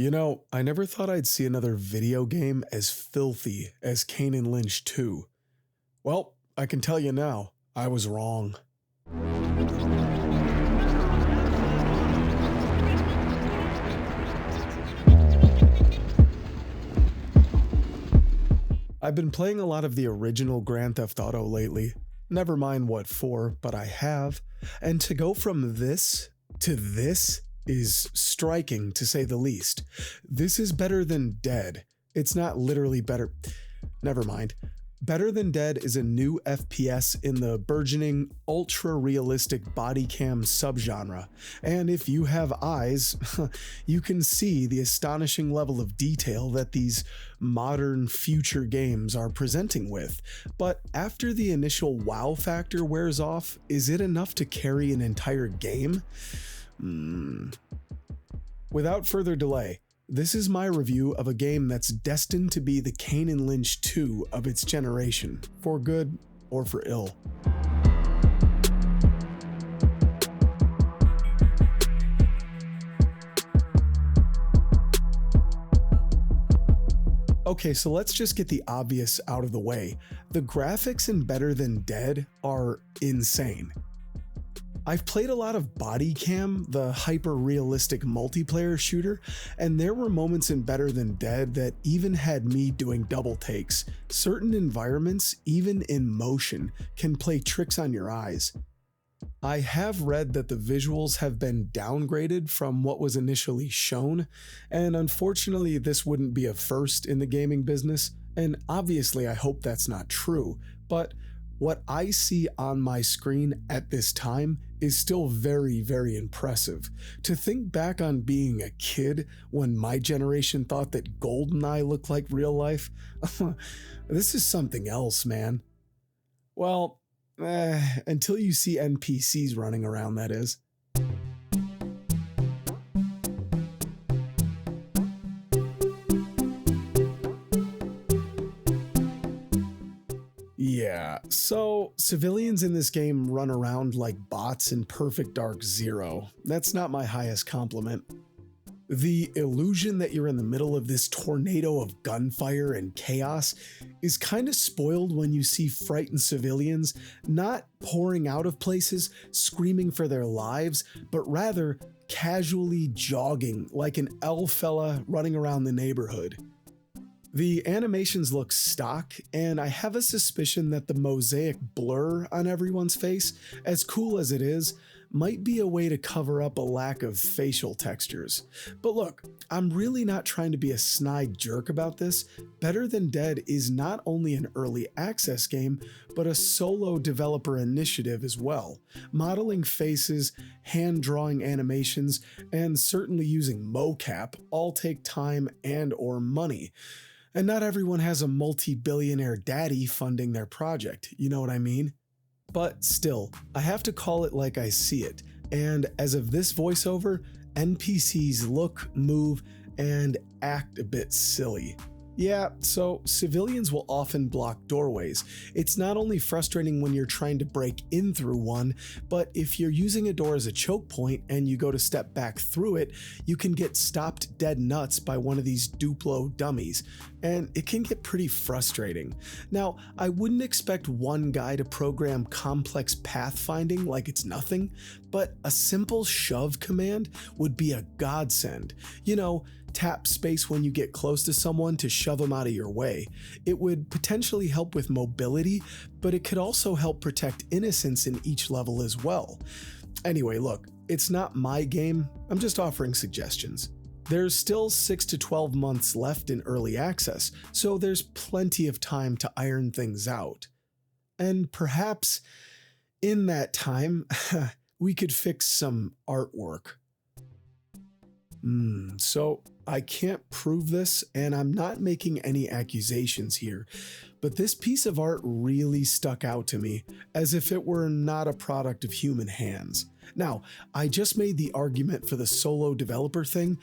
I never thought I'd see another video game as filthy as Kane and Lynch 2. Well, I can tell you now, I was wrong. I've been playing a lot of the original Grand Theft Auto lately. Never mind what for, but I have. And to go from this to this is striking, to say the least. This is better than Dead. It's not literally better. Never mind. Better Than Dead is a new FPS in the burgeoning, ultra-realistic bodycam subgenre, and if you have eyes, you can see the astonishing level of detail that these modern future games are presenting with. But after the initial wow factor wears off, is it enough to carry an entire game? Without further delay, this is my review of a game that's destined to be the Kane and Lynch 2 of its generation, for good or for ill. Okay, so let's just get the obvious out of the way. The graphics in Better Than Dead are insane. I've played a lot of Bodycam, the hyper-realistic multiplayer shooter, and there were moments in Better Than Dead that even had me doing double takes. Certain environments, even in motion, can play tricks on your eyes. I have read that the visuals have been downgraded from what was initially shown, and unfortunately this wouldn't be a first in the gaming business, and obviously I hope that's not true, but what I see on my screen at this time is still very, very impressive. To think back on being a kid when my generation thought that GoldenEye looked like real life, this is something else, man. Well, until you see NPCs running around, that is. Yeah, so civilians in this game run around like bots in Perfect Dark Zero. That's not my highest compliment. The illusion that you're in the middle of this tornado of gunfire and chaos is kind of spoiled when you see frightened civilians not pouring out of places, screaming for their lives, but rather casually jogging like an L fella running around the neighborhood. The animations look stock, and I have a suspicion that the mosaic blur on everyone's face, as cool as it is, might be a way to cover up a lack of facial textures. But look, I'm really not trying to be a snide jerk about this. Better Than Dead is not only an early access game, but a solo developer initiative as well. Modeling faces, hand-drawing animations, and certainly using mocap all take time and/or money. And not everyone has a multi-billionaire daddy funding their project, you know what I mean? But still, I have to call it like I see it, and as of this voiceover, NPCs look, move, and act a bit silly. Yeah, so civilians will often block doorways. It's not only frustrating when you're trying to break in through one, but if you're using a door as a choke point and you go to step back through it, you can get stopped dead nuts by one of these Duplo dummies, and it can get pretty frustrating. Now, I wouldn't expect one guy to program complex pathfinding like it's nothing, but a simple shove command would be a godsend. You know, tap space when you get close to someone to shove them out of your way. It would potentially help with mobility, but it could also help protect innocents in each level as well. Anyway, look, it's not my game, I'm just offering suggestions. There's still 6 to 12 months left in early access, so there's plenty of time to iron things out. And perhaps in that time, we could fix some artwork. So I can't prove this, and I'm not making any accusations here, but this piece of art really stuck out to me, as if it were not a product of human hands. Now, I just made the argument for the solo developer thing,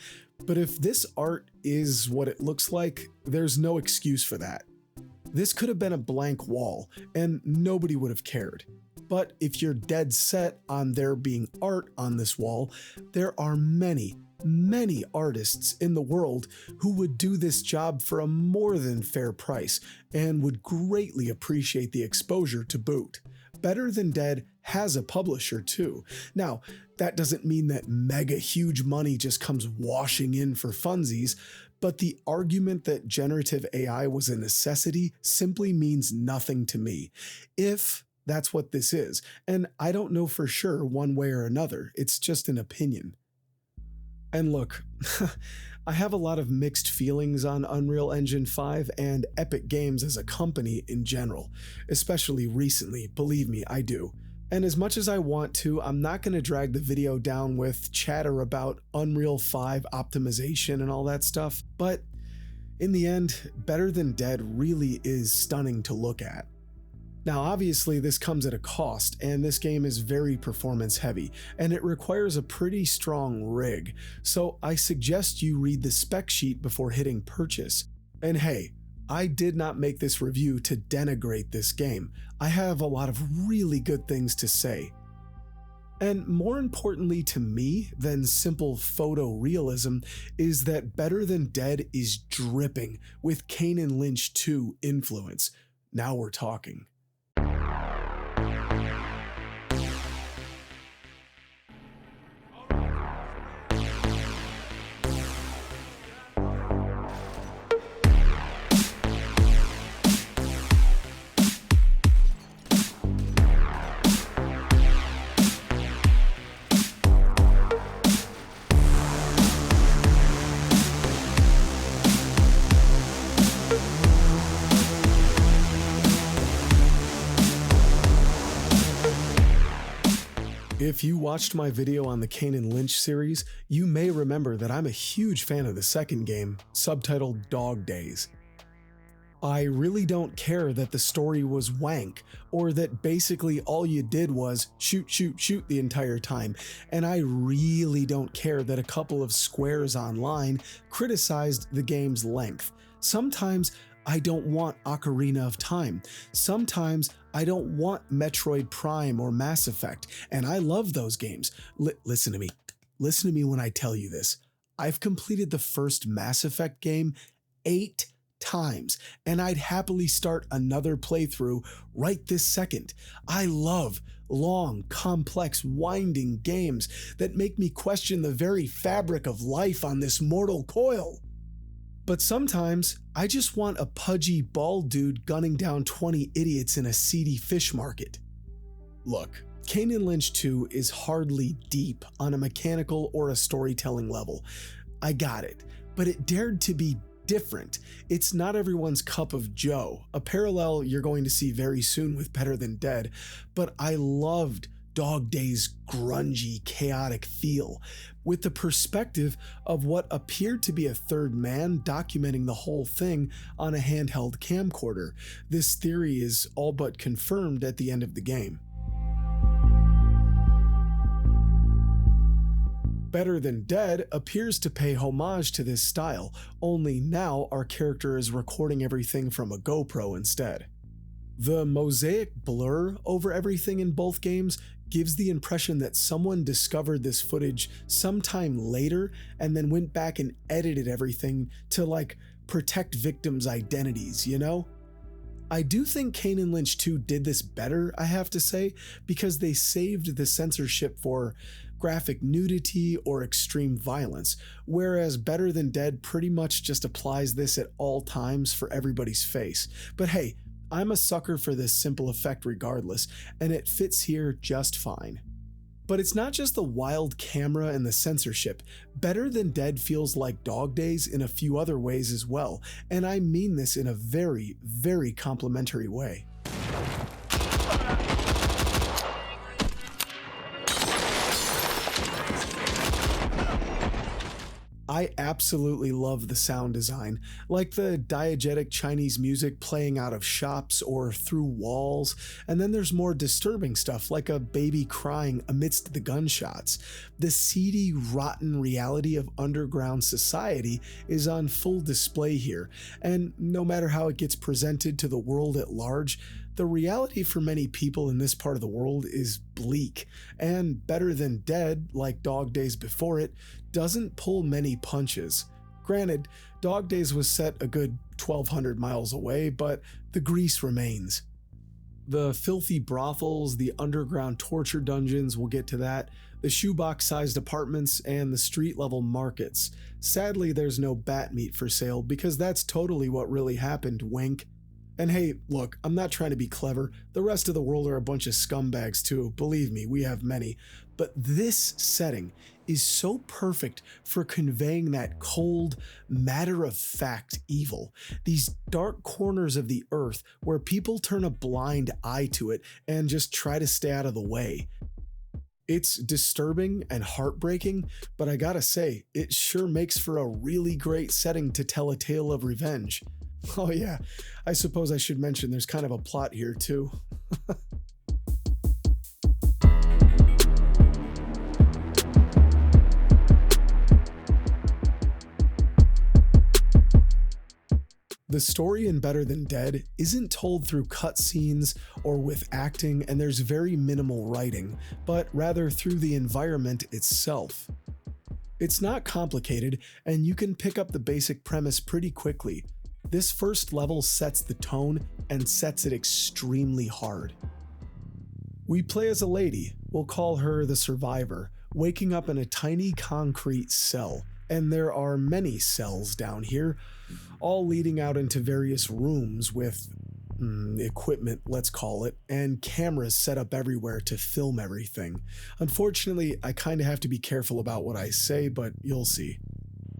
but if this art is what it looks like, there's no excuse for that. This could have been a blank wall, and nobody would have cared. But if you're dead set on there being art on this wall, there are many, many artists in the world who would do this job for a more than fair price and would greatly appreciate the exposure to boot. Better Than Dead has a publisher too. Now, that doesn't mean that mega huge money just comes washing in for funsies, but the argument that generative AI was a necessity simply means nothing to me. If that's what this is, and I don't know for sure one way or another, it's just an opinion. And look, I have a lot of mixed feelings on Unreal Engine 5 and Epic Games as a company in general, especially recently, believe me, I do. And as much as I want to, I'm not going to drag the video down with chatter about Unreal 5 optimization and all that stuff, but in the end, Better Than Dead really is stunning to look at. Now obviously this comes at a cost, and this game is very performance heavy, and it requires a pretty strong rig, so I suggest you read the spec sheet before hitting purchase. And hey, I did not make this review to denigrate this game. I have a lot of really good things to say. And more importantly to me than simple photorealism is that Better Than Dead is dripping with Kane and Lynch 2 influence. Now we're talking. If you watched my video on the Kane and Lynch series, you may remember that I'm a huge fan of the second game, subtitled Dog Days. I really don't care that the story was wank, or that basically all you did was shoot, shoot, shoot the entire time, and I really don't care that a couple of squares online criticized the game's length. Sometimes I don't want Ocarina of Time. Sometimes I don't want Metroid Prime or Mass Effect, and I love those games. Listen to me. Listen to me when I tell you this. I've completed the first Mass Effect game 8 times, and I'd happily start another playthrough right this second. I love long, complex, winding games that make me question the very fabric of life on this mortal coil. But sometimes, I just want a pudgy bald dude gunning down 20 idiots in a seedy fish market. Look, Kane and Lynch 2 is hardly deep on a mechanical or a storytelling level. I got it, but it dared to be different. It's not everyone's cup of joe, a parallel you're going to see very soon with Better Than Dead, but I loved Dog Days' grungy, chaotic feel, with the perspective of what appeared to be a third man documenting the whole thing on a handheld camcorder. This theory is all but confirmed at the end of the game. Better Than Dead appears to pay homage to this style, only now our character is recording everything from a GoPro instead. The mosaic blur over everything in both games gives the impression that someone discovered this footage sometime later and then went back and edited everything to protect victims' identities, you know? I do think Kane and Lynch 2 did this better, I have to say, because they saved the censorship for graphic nudity or extreme violence, whereas Better Than Dead pretty much just applies this at all times for everybody's face. But hey, I'm a sucker for this simple effect regardless, and it fits here just fine. But it's not just the wild camera and the censorship. Better Than Dead feels like Dog Days in a few other ways as well, and I mean this in a very, very complimentary way. I absolutely love the sound design, like the diegetic Chinese music playing out of shops or through walls, and then there's more disturbing stuff like a baby crying amidst the gunshots. The seedy, rotten reality of underground society is on full display here, and no matter how it gets presented to the world at large, the reality for many people in this part of the world is bleak, and Better Than Dead, like Dog Days before it, doesn't pull many punches. Granted, Dog Days was set a good 1,200 miles away, but the grease remains. The filthy brothels, the underground torture dungeons, we'll get to that, the shoebox-sized apartments, and the street-level markets. Sadly, there's no bat meat for sale because that's totally what really happened, wink. And hey, look, I'm not trying to be clever. The rest of the world are a bunch of scumbags too. Believe me, we have many. But this setting is so perfect for conveying that cold, matter-of-fact evil. These dark corners of the earth where people turn a blind eye to it and just try to stay out of the way. It's disturbing and heartbreaking, but I gotta say, it sure makes for a really great setting to tell a tale of revenge. Oh yeah, I suppose I should mention there's kind of a plot here too. The story in Better Than Dead isn't told through cutscenes or with acting, and there's very minimal writing, but rather through the environment itself. It's not complicated, and you can pick up the basic premise pretty quickly. This first level sets the tone and sets it extremely hard. We play as a lady, we'll call her the survivor, waking up in a tiny concrete cell, and there are many cells down here, all leading out into various rooms with equipment, let's call it, and cameras set up everywhere to film everything. Unfortunately, I kind of have to be careful about what I say, but you'll see.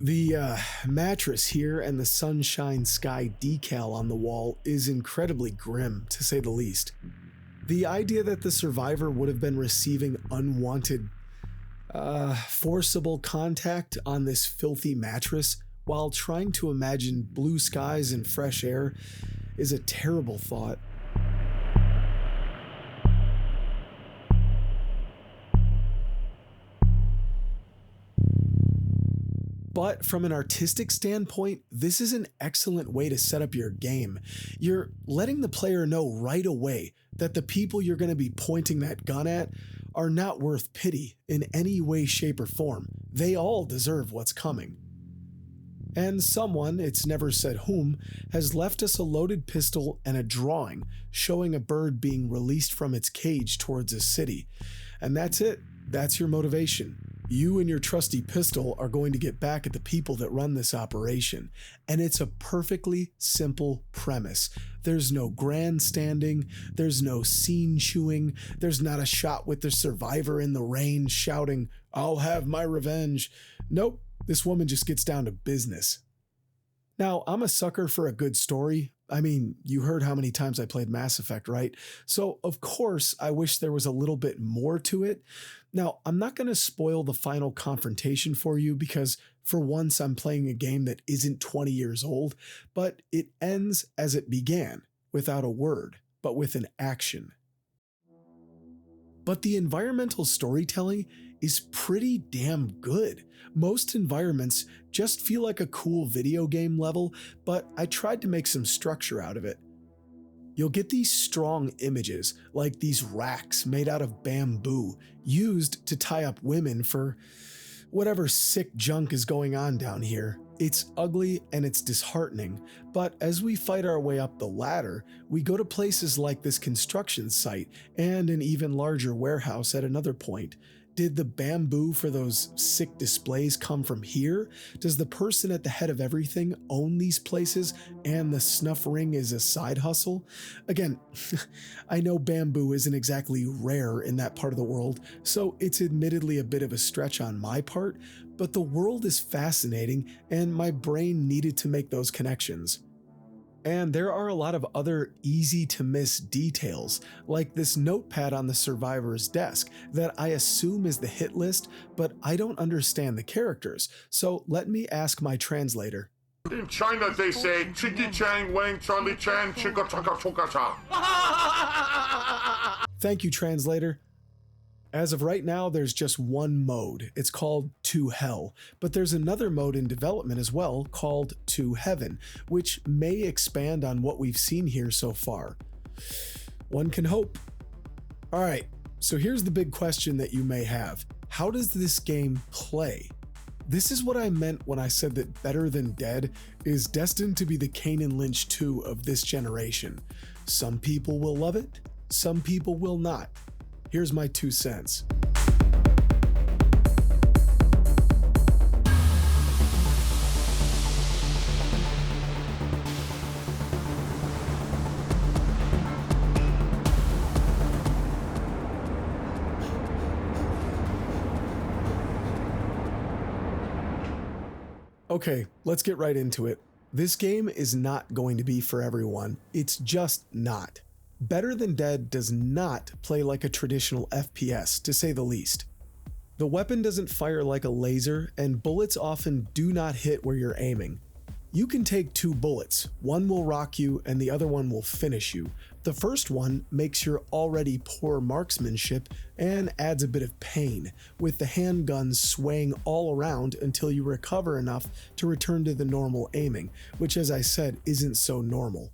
The mattress here and the sunshine sky decal on the wall is incredibly grim, to say the least. The idea that the survivor would have been receiving unwanted, forcible contact on this filthy mattress while trying to imagine blue skies and fresh air is a terrible thought. But from an artistic standpoint, this is an excellent way to set up your game. You're letting the player know right away that the people you're going to be pointing that gun at are not worth pity in any way, shape, or form. They all deserve what's coming. And someone, it's never said whom, has left us a loaded pistol and a drawing showing a bird being released from its cage towards a city. And that's it. That's your motivation. You and your trusty pistol are going to get back at the people that run this operation. And it's a perfectly simple premise. There's no grandstanding, there's no scene chewing, there's not a shot with the survivor in the rain shouting, "I'll have my revenge." Nope, this woman just gets down to business. Now, I'm a sucker for a good story. I mean, you heard how many times I played Mass Effect, right? So, of course, I wish there was a little bit more to it. Now, I'm not going to spoil the final confrontation for you because, for once, I'm playing a game that isn't 20 years old, but it ends as it began, without a word, but with an action. But the environmental storytelling is pretty damn good. Most environments just feel like a cool video game level, but I tried to make some structure out of it. You'll get these strong images, like these racks made out of bamboo, used to tie up women for whatever sick junk is going on down here. It's ugly and it's disheartening, but as we fight our way up the ladder, we go to places like this construction site and an even larger warehouse at another point. Did the bamboo for those sick displays come from here? Does the person at the head of everything own these places and the snuff ring is a side hustle? Again, I know bamboo isn't exactly rare in that part of the world, so it's admittedly a bit of a stretch on my part, but the world is fascinating and my brain needed to make those connections. And there are a lot of other easy to miss details, like this notepad on the survivor's desk that I assume is the hit list, but I don't understand the characters, so let me ask my translator. In China they say Chiki Chang Wang Charlie Chan Chika Chaka Choka Cha. Thank you, translator. As of right now, there's just one mode. It's called To Hell, but there's another mode in development as well called To Heaven, which may expand on what we've seen here so far. One can hope. All right, so here's the big question that you may have. How does this game play? This is what I meant when I said that Better Than Dead is destined to be the Kane and Lynch 2 of this generation. Some people will love it, some people will not. Here's my 2 cents. Okay, let's get right into it. This game is not going to be for everyone. It's just not. Better Than Dead does not play like a traditional FPS, to say the least. The weapon doesn't fire like a laser, and bullets often do not hit where you're aiming. You can take 2 bullets, one will rock you and the other one will finish you. The first one makes your already poor marksmanship and adds a bit of pain, with the handgun swaying all around until you recover enough to return to the normal aiming, which, as I said, isn't so normal.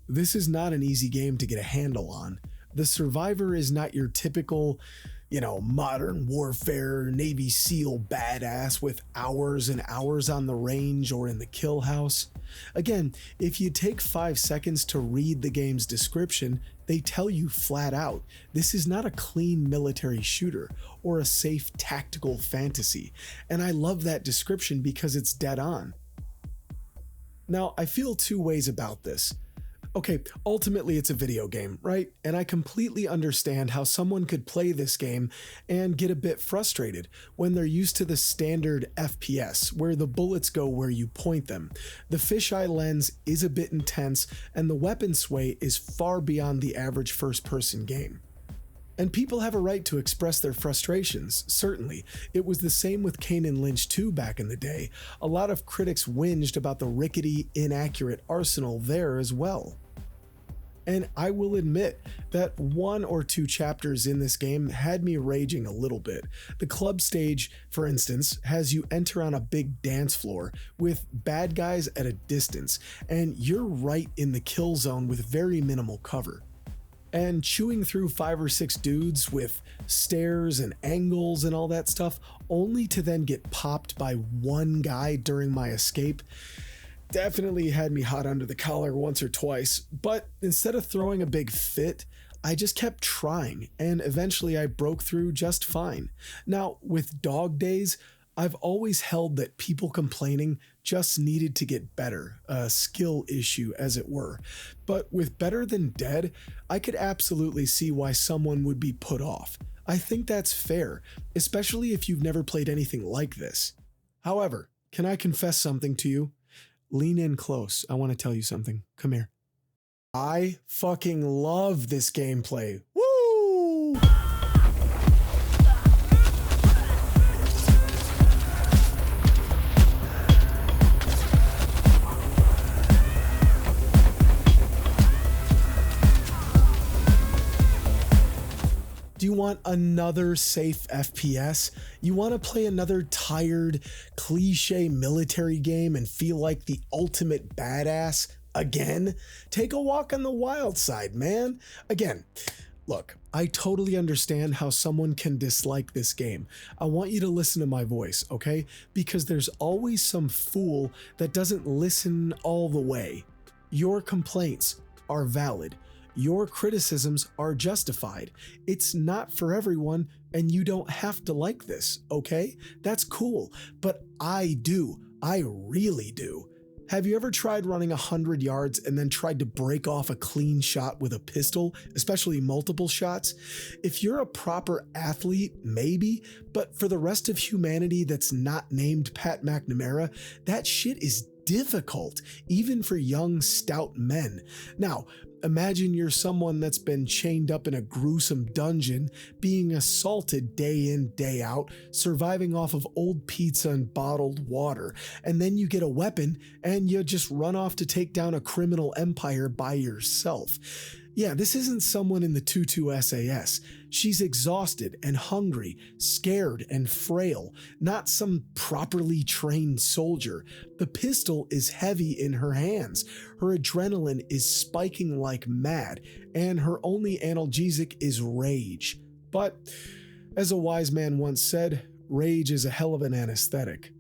This is not an easy game to get a handle on. The survivor is not your typical, modern warfare Navy SEAL badass with hours and hours on the range or in the kill house. Again, if you take 5 seconds to read the game's description, they tell you flat out, this is not a clean military shooter or a safe tactical fantasy, and I love that description because it's dead on. Now, I feel 2 ways about this. Okay, ultimately it's a video game, right? And I completely understand how someone could play this game and get a bit frustrated when they're used to the standard FPS, where the bullets go where you point them. The fisheye lens is a bit intense, and the weapon sway is far beyond the average first-person game. And people have a right to express their frustrations, certainly. It was the same with Kane and Lynch 2 back in the day. A lot of critics whinged about the rickety, inaccurate arsenal there as well. And I will admit that 1 or 2 chapters in this game had me raging a little bit. The club stage, for instance, has you enter on a big dance floor with bad guys at a distance, and you're right in the kill zone with very minimal cover. And chewing through 5 or 6 dudes with stairs and angles and all that stuff, only to then get popped by 1 guy during my escape, definitely had me hot under the collar once or twice. But instead of throwing a big fit, I just kept trying, and eventually I broke through just fine. Now, with Dog Days, I've always held that people complaining just needed to get better, a skill issue as it were. But with Better Than Dead, I could absolutely see why someone would be put off. I think that's fair, especially if you've never played anything like this. However, can I confess something to you? Lean in close, I want to tell you something. Come here. I fucking love this gameplay. Woo! Do you want another safe FPS? You want to play another tired, cliche military game and feel like the ultimate badass again? Take a walk on the wild side, man. Again, look, I totally understand how someone can dislike this game. I want you to listen to my voice, okay? Because there's always some fool that doesn't listen all the way. Your complaints are valid. Your criticisms are justified. It's not for everyone, and you don't have to like this, okay? That's cool, but I do. I really do. Have you ever tried running 100 yards and then tried to break off a clean shot with a pistol, especially multiple shots? If you're a proper athlete, maybe, but for the rest of humanity that's not named Pat McNamara, that shit is difficult, even for young, stout men. Now, imagine you're someone that's been chained up in a gruesome dungeon, being assaulted day in, day out, surviving off of old pizza and bottled water, and then you get a weapon and you just run off to take down a criminal empire by yourself. Yeah, this isn't someone in the Tutu SAS. She's exhausted and hungry, scared and frail, not some properly trained soldier. The pistol is heavy in her hands, her adrenaline is spiking like mad, and her only analgesic is rage. But, as a wise man once said, Rage is a hell of an anesthetic.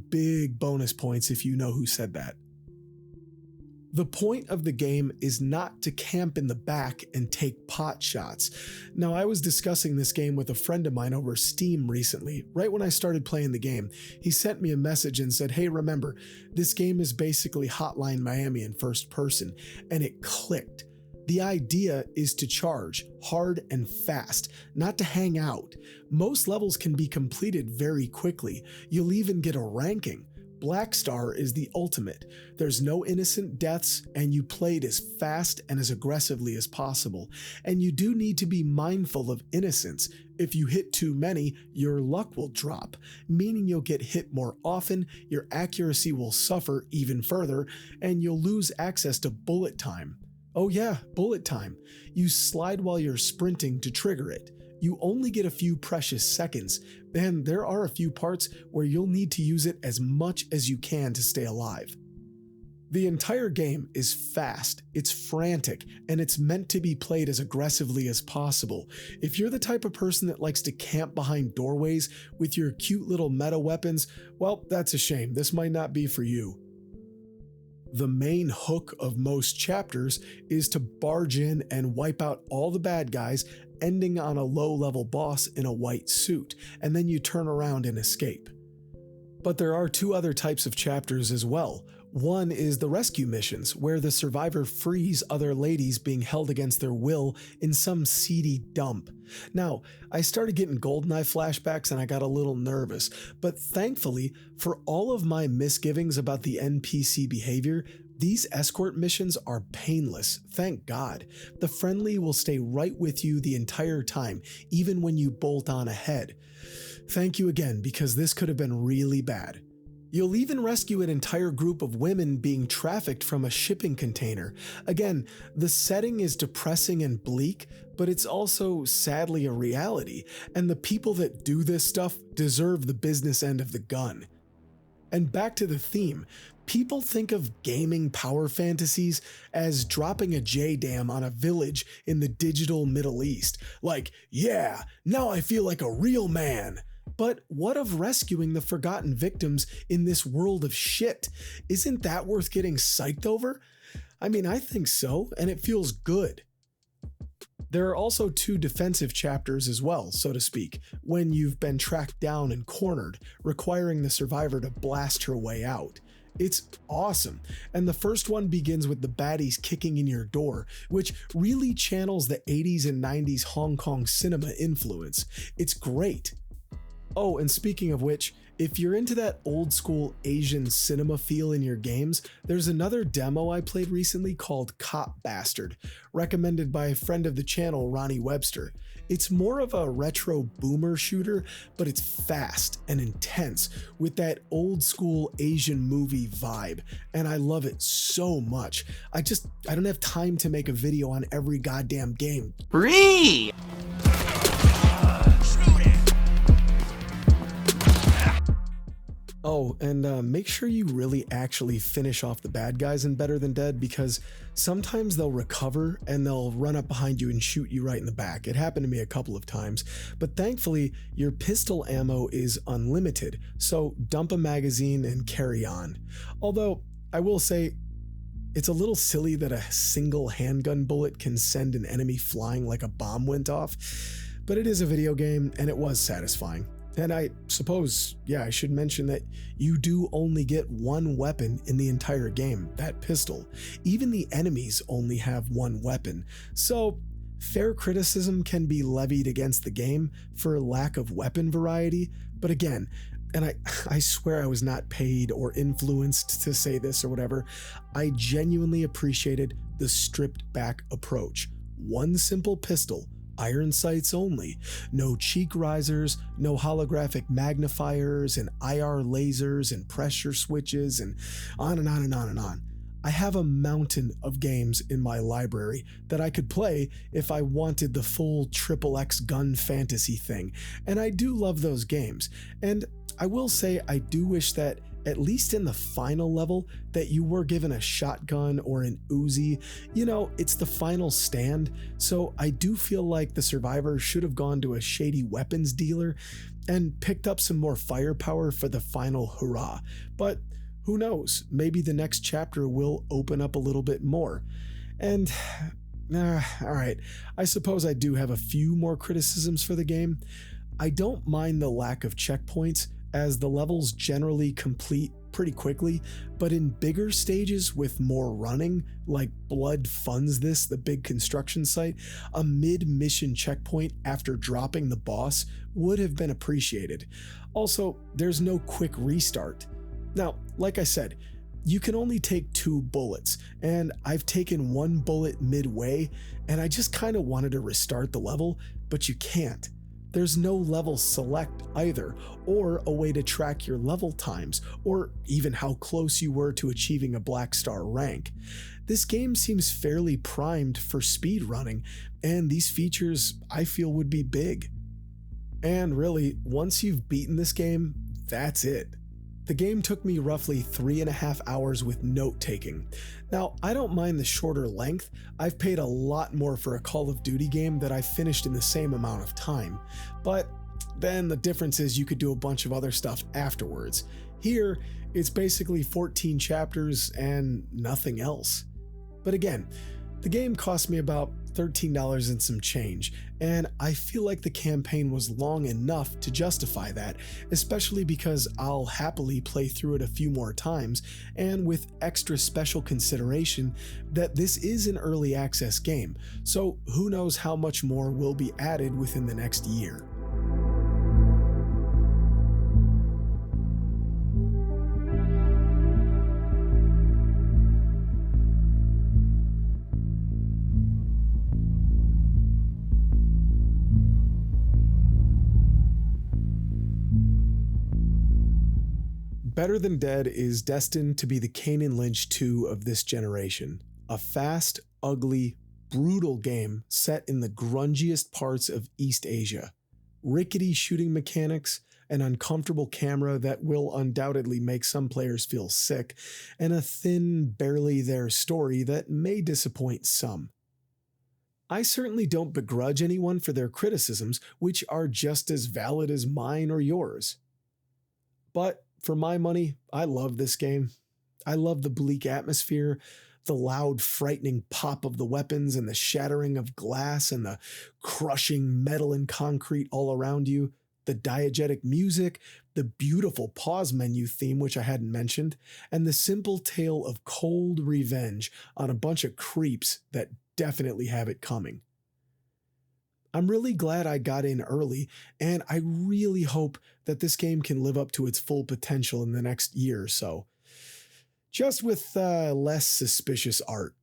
Big bonus points if you know who said that. The point of the game is not to camp in the back and take pot shots. Now, I was discussing this game with a friend of mine over Steam recently, right when I started playing the game. He sent me a message and said, hey, remember, this game is basically Hotline Miami in first person, and it clicked. The idea is to charge hard and fast, not to hang out. Most levels can be completed very quickly. You'll even get a ranking. Black Star is the ultimate. There's no innocent deaths, and you played as fast and as aggressively as possible. And you do need to be mindful of innocence. If you hit too many, your luck will drop, meaning you'll get hit more often, your accuracy will suffer even further, and you'll lose access to bullet time. Oh yeah, bullet time. You slide while you're sprinting to trigger it. You only get a few precious seconds, and there are a few parts where you'll need to use it as much as you can to stay alive. The entire game is fast, it's frantic, and it's meant to be played as aggressively as possible. If you're the type of person that likes to camp behind doorways with your cute little meta weapons, well, that's a shame. This might not be for you. The main hook of most chapters is to barge in and wipe out all the bad guys, ending on a low-level boss in a white suit, and then you turn around and escape. But there are two other types of chapters as well. One is the rescue missions, where the survivor frees other ladies being held against their will in some seedy dump. Now, I started getting GoldenEye flashbacks and I got a little nervous, but thankfully, for all of my misgivings about the NPC behavior, these escort missions are painless, thank God. The friendly will stay right with you the entire time, even when you bolt on ahead. Thank you again, because this could have been really bad. You'll even rescue an entire group of women being trafficked from a shipping container. Again, the setting is depressing and bleak, but it's also sadly a reality, and the people that do this stuff deserve the business end of the gun. And back to the theme, people think of gaming power fantasies as dropping a J-dam on a village in the digital Middle East. Like, yeah, now I feel like a real man. But what of rescuing the forgotten victims in this world of shit? Isn't that worth getting psyched over? I mean, I think so, and it feels good. There are also two defensive chapters as well, so to speak, when you've been tracked down and cornered, requiring the survivor to blast her way out. It's awesome, and the first one begins with the baddies kicking in your door, which really channels the 80s and 90s Hong Kong cinema influence. It's great. Oh, and speaking of which, if you're into that old school Asian cinema feel in your games, there's another demo I played recently called Cop Bastard, recommended by a friend of the channel, Ronnie Webster. It's more of a retro boomer shooter, but it's fast and intense with that old school Asian movie vibe, and I love it so much. I don't have time to make a video on every goddamn game. Free! Oh, and make sure you really actually finish off the bad guys in Better Than Dead, because sometimes they'll recover and they'll run up behind you and shoot you right in the back. It happened to me a couple of times, but thankfully your pistol ammo is unlimited, so dump a magazine and carry on. Although, I will say, it's a little silly that a single handgun bullet can send an enemy flying like a bomb went off, but it is a video game and it was satisfying. And I suppose, yeah, I should mention that you do only get one weapon in the entire game, that pistol. Even the enemies only have one weapon. So, fair criticism can be levied against the game for lack of weapon variety. But again, and I swear I was not paid or influenced to say this or whatever, I genuinely appreciated the stripped back approach. One simple pistol, iron sights only, no cheek risers, no holographic magnifiers and IR lasers and pressure switches and on and on and on and on. I have a mountain of games in my library that I could play if I wanted the full XXX gun fantasy thing, and I do love those games. And I will say I do wish that at least in the final level, that you were given a shotgun or an Uzi. You know, it's the final stand, so I do feel like the survivor should have gone to a shady weapons dealer and picked up some more firepower for the final hurrah. But who knows, maybe the next chapter will open up a little bit more. And alright, I suppose I do have a few more criticisms for the game. I don't mind the lack of checkpoints, as the levels generally complete pretty quickly, but in bigger stages with more running, like Blood funds this, the big construction site, a mid-mission checkpoint after dropping the boss would have been appreciated. Also, there's no quick restart. Now, like I said, you can only take 2 bullets, and I've taken 1 bullet midway, and I just kind of wanted to restart the level, but you can't. There's no level select either, or a way to track your level times, or even how close you were to achieving a Black Star rank. This game seems fairly primed for speedrunning, and these features I feel would be big. And really, once you've beaten this game, that's it. The game took me roughly 3.5 hours with note-taking. Now, I don't mind the shorter length. I've paid a lot more for a Call of Duty game that I finished in the same amount of time. But then the difference is you could do a bunch of other stuff afterwards. Here, it's basically 14 chapters and nothing else. But again, the game cost me about $13 and some change, and I feel like the campaign was long enough to justify that, especially because I'll happily play through it a few more times, and with extra special consideration that this is an early access game, so who knows how much more will be added within the next year. Better Than Dead is destined to be the Kane and Lynch 2 of this generation. A fast, ugly, brutal game set in the grungiest parts of East Asia. Rickety shooting mechanics, an uncomfortable camera that will undoubtedly make some players feel sick, and a thin, barely there story that may disappoint some. I certainly don't begrudge anyone for their criticisms, which are just as valid as mine or yours. But for my money, I love this game. I love the bleak atmosphere, the loud, frightening pop of the weapons and the shattering of glass and the crushing metal and concrete all around you, the diegetic music, the beautiful pause menu theme, which I hadn't mentioned, and the simple tale of cold revenge on a bunch of creeps that definitely have it coming. I'm really glad I got in early, and I really hope that this game can live up to its full potential in the next year or so. Just with less suspicious art.